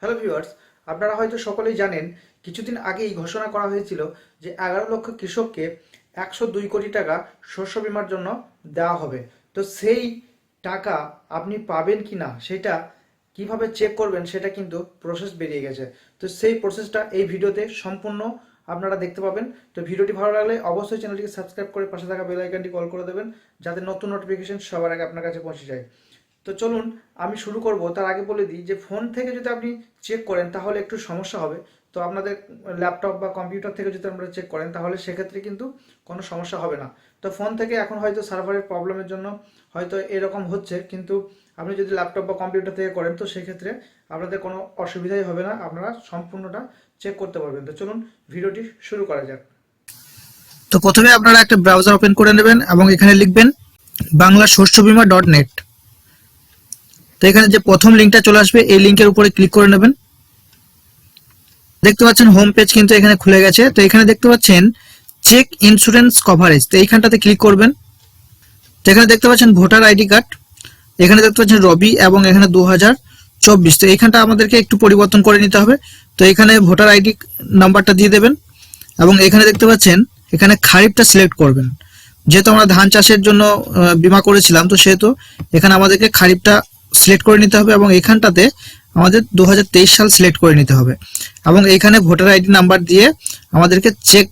Hello viewers, আপনারা হয়তো সকলেই জানেন কিছুদিন আগেই ঘোষণা করা হয়েছিল যে 11 লক্ষ কৃষককে 102 কোটি টাকা শস্য বীমার জন্য দেওয়া হবে। তো সেই টাকা আপনি পাবেন কি না সেটা কিভাবে চেক করবেন সেটা কিন্তু প্রসেস বেরিয়ে গেছে। তো সেই প্রসেসটা এই ভিডিওতে সম্পূর্ণ আপনারা দেখতে পাবেন। তো ভিডিওটি ভালো লাগলে অবশ্যই চ্যানেলটিকে সাবস্ক্রাইব করে পাশে থাকা বেল আইকনটি কল করে দেবেন, যাতে নতুন নোটিফিকেশন সবার আগে আপনার কাছে পৌঁছে যায়। তো চলুন আমি শুরু করব। তার আগে বলে দিই যে ফোন থেকে যদি আপনি চেক করেন তাহলে একটু সমস্যা হবে। তো আপনাদের ল্যাপটপ বা কম্পিউটার থেকে যদি আপনারা চেক করেন তাহলে সেক্ষেত্রে কিন্তু কোনো সমস্যা হবে না। তো ফোন থেকে এখন হয়তো সার্ভারের প্রবলেমের জন্য হয়তো এরকম হচ্ছে, কিন্তু আপনি যদি ল্যাপটপ বা কম্পিউটার থেকে করেন তো সেক্ষেত্রে আপনাদের কোনো অসুবিধাই হবে না, আপনারা সম্পূর্ণটা চেক করতে পারবেন। তো চলুন ভিডিওটি শুরু করা যাক। তো প্রথমে আপনারা একটা ব্রাউজার ওপেন করে নেবেন এবং এখানে লিখবেন banglashoshobima.net। তো এখানে যে প্রথম লিঙ্কটা চলে আসবে এই লিঙ্কের উপরে ক্লিক করে নেবেন। দেখতে পাচ্ছেন হোম পেজ কিন্তু এখানে খুলে গেছে। তো এখানে দেখতে পাচ্ছেন চেক ইন্স্যুরেন্স কভারেজ, তো এইখানটাতে ক্লিক করবেন। তো এখানে দেখতে পাচ্ছেন ভোটার আইডি কার্ড, এখানে দেখতে পাচ্ছেন রবি এবং এখানে 2024। তো এইখানটা আমাদেরকে একটু পরিবর্তন করে নিতে হবে। তো এখানে ভোটার আইডি নাম্বারটা দিয়ে দেবেন এবং এখানে দেখতে পাচ্ছেন এখানে খারিফটা সিলেক্ট করবেন। যেহেতু আমরা ধান চাষের জন্য বীমা করেছিলাম, তো সেহেতু এখানে আমাদেরকে খারিফটা সিলেক্ট করে নিতে হবে এবং এখানটাতে আমাদের 2023 সাল সিলেক্ট করে নিতে হবে এবং এখানে ভোটার আইডি নাম্বার দিয়ে আমাদেরকে চেক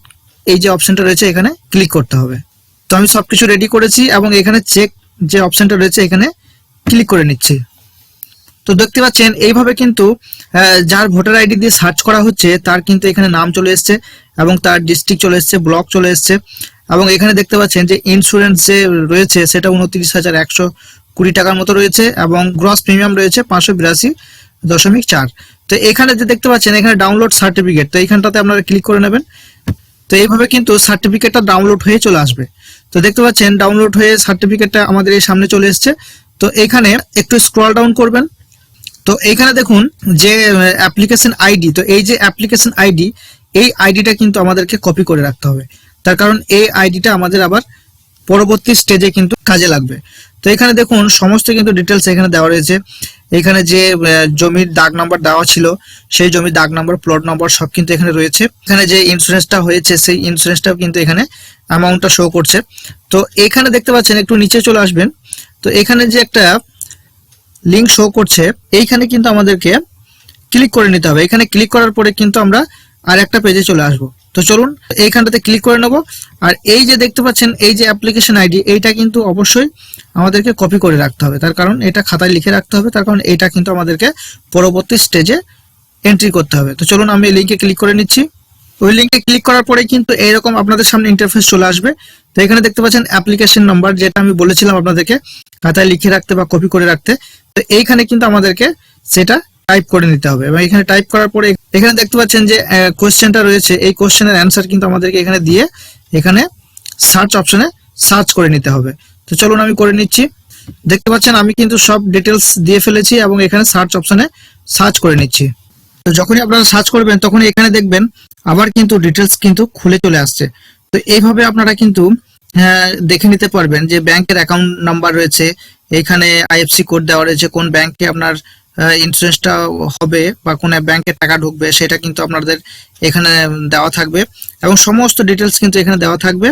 এই যে অপশনটা রয়েছে এখানে ক্লিক করতে হবে। তো আমি সবকিছু রেডি করেছি এবং এখানে চেক যে অপশনটা রয়েছে এখানে ক্লিক করে নিচ্ছি। তো দেখতে পাচ্ছেন এইভাবে কিন্তু যার ভোটার আইডি দিয়ে সার্চ করা হচ্ছে তার কিন্তু এখানে নাম চলে এসছে এবং তার ডিস্ট্রিক্ট চলে এসছে, ব্লক চলে এসছে এবং এখানে দেখতে পাচ্ছেন যে ইন্স্যুরেন্স যে রয়েছে সেটা 29,120 টাকার মতো রয়েছে এবং গ্রস প্রিমিয়াম রয়েছে 582.4। তো এখানে যে দেখতে পাচ্ছেন এখানে ডাউনলোড সার্টিফিকেট, তো এইখানটাতে আপনারা ক্লিক করে নেবেন। তো এইভাবে কিন্তু সার্টিফিকেটটা ডাউনলোড হয়ে চলে আসবে। তো দেখতে পাচ্ছেন ডাউনলোড হয়ে সার্টিফিকেটটা আমাদের এই সামনে চলে এসছে। তো এখানে একটু স্ক্রল ডাউন করবেন। তো এখানে দেখুন যে অ্যাপ্লিকেশন আইডি, তো এই যে অ্যাপ্লিকেশন আইডি, এই আইডিটা কিন্তু আমাদেরকে কপি করে রাখতে হবে, তার কারণ এই আইডিটা আমাদের আবার পরবর্তী স্টেজে কিন্তু কাজে লাগবে। তো এখানে দেখুন সমস্ত কিন্তু ডিটেলস এখানে দেওয়া রয়েছে। এখানে যে জমির দাগ নাম্বার দেওয়া ছিল সেই জমির দাগ নাম্বার, প্লট নাম্বার সব কিন্তু এখানে রয়েছে। এখানে যে ইন্স্যুরেন্সটা হয়েছে সেই ইন্স্যুরেন্সটাও কিন্তু এখানে অ্যামাউন্টটা শো করছে। তো এখানে দেখতে পাচ্ছেন একটু নিচে চলে আসবেন। তো এখানে যে একটা লিঙ্ক শো করছে এইখানে কিন্তু আমাদেরকে ক্লিক করে নিতে হবে। এখানে ক্লিক করার পরে কিন্তু আমরা আর একটা পেজে চলে আসব। তো চলুন এইখানটাতে ক্লিক করে নেব। আর এই যে দেখতে পাচ্ছেন এই যে অ্যাপ্লিকেশন আইডি, এইটা কিন্তু অবশ্যই আমাদেরকে কপি করে রাখতে হবে, তার কারণ এটা খাতায় লিখে রাখতে হবে, তার কারণ এটা কিন্তু আমাদেরকে পরবর্তী স্টেজে এন্ট্রি করতে হবে। তো চলুন আমি এই লিঙ্কে ক্লিক করে নিচ্ছি। ওই লিঙ্কে ক্লিক করার পরে কিন্তু এরকম আপনাদের সামনে ইন্টারফেস চলে আসবে। তো এখানে দেখতে পাচ্ছেন অ্যাপ্লিকেশন নাম্বার, যেটা আমি বলেছিলাম আপনাদেরকে খাতায় লিখে রাখতে বা কপি করে রাখতে। তো এইখানে কিন্তু আমাদেরকে সেটা টাইপ করে নিতে হবে এবং এখানে টাইপ করার পরে এখানে দেখতে পাচ্ছেন যে কোশ্চেনটা রয়েছে, এই কোশ্চেনের অ্যান্সার কিন্তু আমাদেরকে এখানে দিয়ে এখানে সার্চ অপশনে সার্চ করে নিতে হবে। তো চলুন আমি করে নিচ্ছি। দেখতে পাচ্ছেন আমি কিন্তু সব ডিটেলস দিয়ে ফেলেছি এবং এখানে সার্চ অপশনে সার্চ করে নিচ্ছি। তো যখনই আপনারা সার্চ করবেন তখনই এখানে দেখবেন আবার কিন্তু ডিটেলস কিন্তু খুলে চলে আসছে। তো এইভাবে আপনারা কিন্তু দেখে নিতে পারবেন যে ব্যাংকের অ্যাকাউন্ট নাম্বার রয়েছে, এখানে আইএফসি কোড দেওয়া রয়েছে, কোন ব্যাংকে আপনার ইন্স্যুরেন্সটা হবে বা কোন ব্যাংকে টাকা ঢুকবে সেটা কিন্তু আপনাদের এখানে দেওয়া থাকবে এবং সমস্ত ডিটেলস কিন্তু এখানে দেওয়া থাকবে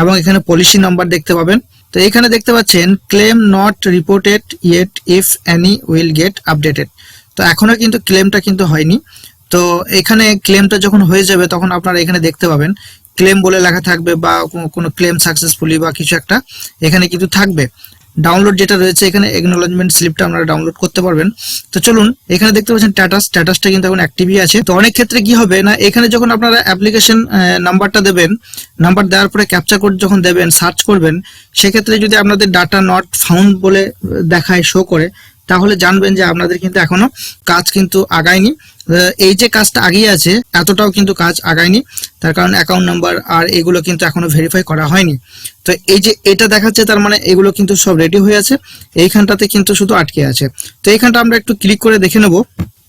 এবং এখানে পলিসি নাম্বার দেখতে পাবেন। তো এখানে দেখতে পাচ্ছেন claim not reported yet if any will get updated. তো এখনো কিন্তু ক্লেমটা কিন্তু হয়নি। তো এখানে ক্লেমটা যখন হয়ে যাবে তখন আপনারা এখানে দেখতে পাবেন ক্লেম বলে লেখা থাকবে বা কোনো ক্লেম সাকসেসফুলি বা কিছু একটা এখানে কিন্তু থাকবে। ডাউনলোড যেটা রয়েছে এখানে একনলেজমেন্ট স্লিপটা আপনারা ডাউনলোড করতে পারবেন। তো চলুন এখানে দেখতে পাচ্ছেন স্ট্যাটাসটা কিন্তু এখন অ্যাক্টিভই আছে। তো অনেক ক্ষেত্রে কি হবে না, এখানে যখন আপনারা অ্যাপ্লিকেশন নাম্বারটা দেবেন, নাম্বার দেওয়ার পরে ক্যাপচা কোড যখন দেবেন, সার্চ করবেন, সেক্ষেত্রে যদি আপনাদের ডাটা নট ফাউন্ড বলে দেখায়, শো করে, তাহলে জানবেন যে আপনাদের কিন্তু এখনো কাজ কিন্তু আগায়নি। এই যে কাজটা আগিয়ে আছে এতটাও কিন্তু কাজ আগায়নি, তার কারণ অ্যাকাউন্ট নাম্বার আর এগুলো কিন্তু এখনো ভেরিফাই করা হয়নি। তো এই যে এটা দেখাচ্ছে তার মানে এগুলো কিন্তু সব রেডি হয়ে আছে, এইখানটাতে কিন্তু শুধু আটকে আছে। তো এইখানটা আমরা একটু ক্লিক করে দেখে নেব।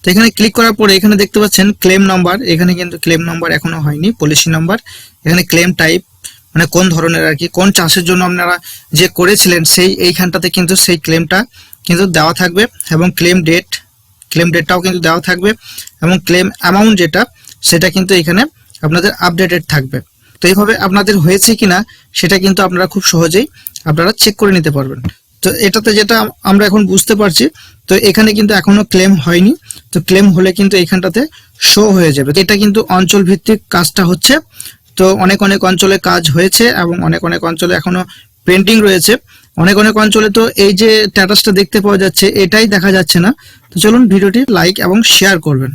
তো এখানে ক্লিক করার পরে এখানে দেখতে পাচ্ছেন ক্লেম নাম্বার, এখানে কিন্তু ক্লেম নাম্বার এখনো হয়নি, পলিসি নাম্বার, এখানে ক্লেম টাইপ মানে কোন ধরনের আর কি, কোন চাষের জন্য আপনারা যে করেছিলেন সেই এইখানটাতে কিন্তু সেই ক্লেমটা কিন্তু দেওয়া থাকবে এবং ক্লেম ডেট ক্লেম ডেটটাও কিন্তু দেওয়া থাকবে এবং ক্লেম অ্যামাউন্ট যেটা সেটা কিন্তু এখানে আপনাদের আপডেটেড থাকবে। তো এইভাবে আপনাদের হয়েছে কিনা সেটা কিন্তু আপনারা খুব সহজেই আপনারা চেক করে নিতে পারবেন। তো এটাতে যেটা আমরা এখন বুঝতে পারছি, তো এখানে কিন্তু এখনো ক্লেম হয়নি, তো ক্লেম হলে কিন্তু এখানটাতে শো হয়ে যাবে। এটা কিন্তু অঞ্চল ভিত্তিক কাজটা হচ্ছে, তো অনেক অনেক অঞ্চলে কাজ হয়েছে এবং অনেক অনেক অঞ্চলে এখনো পেন্ডিং রয়েছে। অনেক অনেক অঞ্চলে তো এই যে স্ট্যাটাসটা দেখতে পাওয়া যাচ্ছে এটাই দেখা যাচ্ছে না। তো চলুন ভিডিওটি লাইক এবং শেয়ার করবেন।